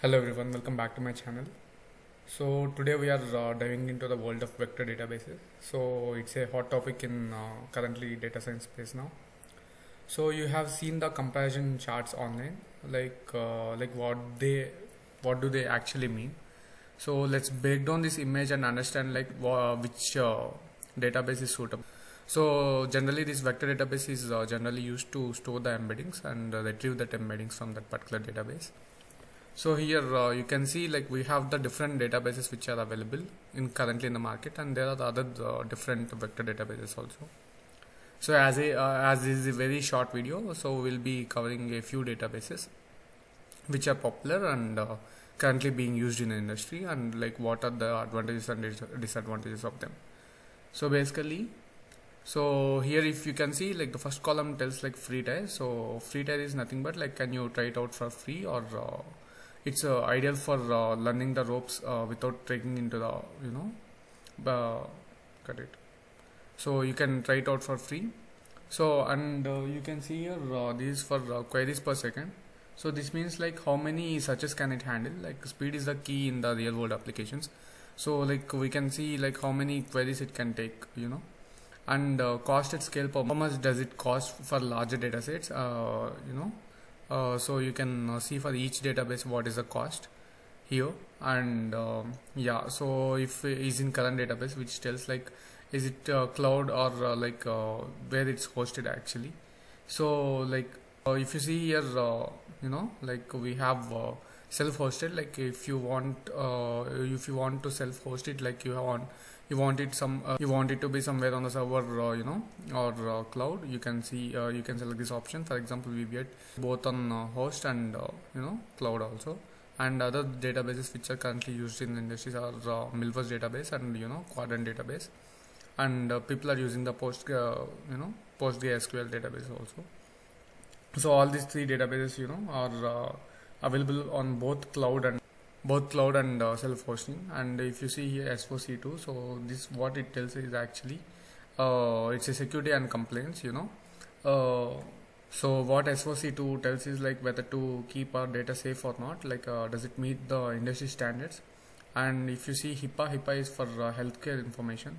Hello everyone, welcome back to my channel. So today we are diving into the world of vector databases. So it's a hot topic in currently data science space now. So you have seen the comparison charts online, like what do they actually mean? So let's break down this image and understand which database is suitable. So generally this vector database is generally used to store the embeddings and retrieve that embeddings from that particular database. So here you can see like we have the different databases which are available in currently in the market, and there are the other different vector databases also. So as this is a very short video, so we'll be covering a few databases which are popular and currently being used in the industry, and like what are the advantages and disadvantages of them. So basically, so here if you can see like the first column tells like free tier. So free tier is nothing but like can you try it out for free, or it's ideal for learning the ropes without taking into the cut it. So you can try it out for free. So and you can see here this is for queries per second. So this means like how many searches can it handle. Like speed is the key in the real world applications. So like we can see like how many queries it can take, and cost at scale per how much does it cost for larger data sets, so you can see for each database what is the cost here. And yeah, so if it is in current database, which tells like is it cloud or where it's hosted actually. So like if you see here like we have self-hosted. Like if you want to self-host it, like you want it to be somewhere on the server, or cloud. You can see you can select this option. For example, we get both on host and cloud also. And other databases which are currently used in the industries are Milvus database and Quadrant database, and people are using the PostgreSQL database also. So all these three databases are available on both cloud and self-hosting. And if you see here S4C2, so this what it tells is actually it's a security and compliance. So what S4C2 tells is like whether to keep our data safe or not, like does it meet the industry standards. And if you see HIPAA is for healthcare information.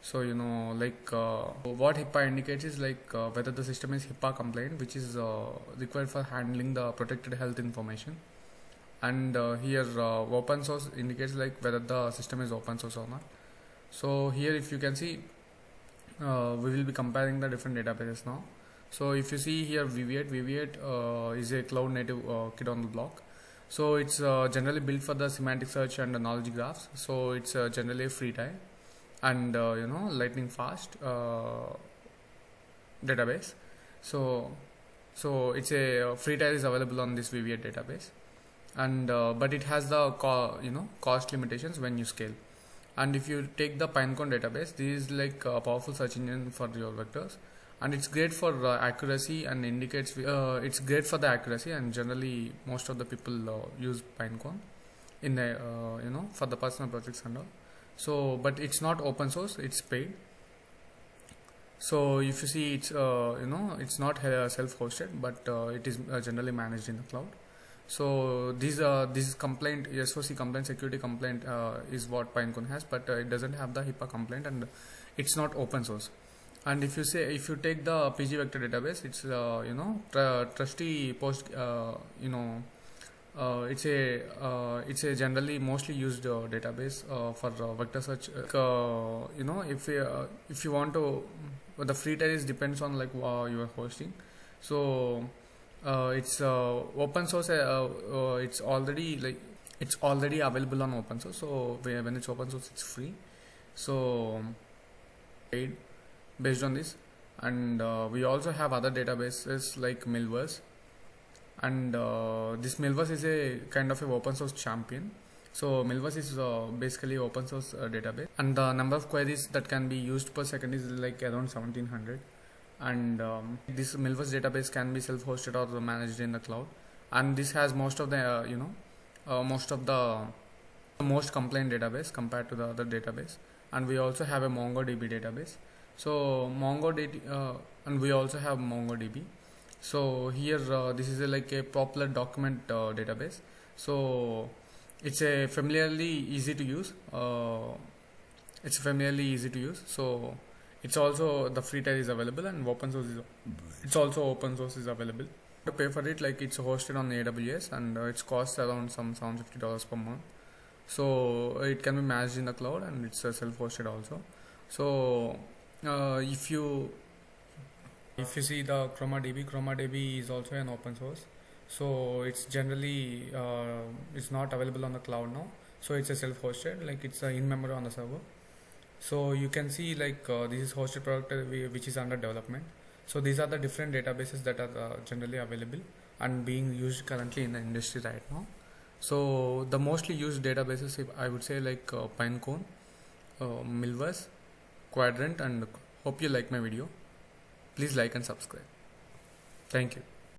So what HIPAA indicates is like whether the system is HIPAA compliant, which is required for handling the protected health information. And here open source indicates like whether the system is open source or not. So here if you can see we will be comparing the different databases now. So if you see here VV8 is a cloud native kid on the block. So it's generally built for the semantic search and the knowledge graphs. So it's generally a free tier and lightning fast database. So it's a free tier is available on this VV8 database. And but it has the cost limitations when you scale. And if you take the Pinecone database, this is like a powerful search engine for your vectors, and it's great for accuracy and indicates it's great for the accuracy. And generally most of the people use Pinecone in the for the personal projects and all. So but it's not open source, it's paid. So if you see it's it's not self-hosted, but it is generally managed in the cloud. So this complaint, SOC complaint, security complaint is what Pinecone has, but it doesn't have the HIPAA complaint, and it's not open source. And if you take the pgvector database, it's trusty post it's a generally mostly used database for vector search. If you want to, the free tier depends on like you are hosting. So it's open source. It's already available on open source. So when it's open source, it's free. So paid based on this. And we also have other databases like Milvus. And this Milvus is a kind of a open source champion. So Milvus is basically open source database, and the number of queries that can be used per second is like around 1700. And this Milvus database can be self-hosted or managed in the cloud, and this has most of the most complaint database compared to the other database. And we also have a MongoDB database. So and we also have MongoDB. So here this is like a popular document database. So it's a familiarly easy to use. So it's also the free tier is available, and open source is it's also open source is available. To pay for it, like it's hosted on AWS, and its costs around some $750 per month. So it can be managed in the cloud, and it's self-hosted also. So if you see the ChromaDB is also an open source. So it's generally it's not available on the cloud now. So it's a self-hosted, like it's in memory on the server. So you can see like this is hosted product which is under development. So these are the different databases that are generally available and being used currently in the industry right now. So the mostly used databases, I would say, like Pinecone, Milvus, Quadrant, and hope you like my video. Please like and subscribe. Thank you.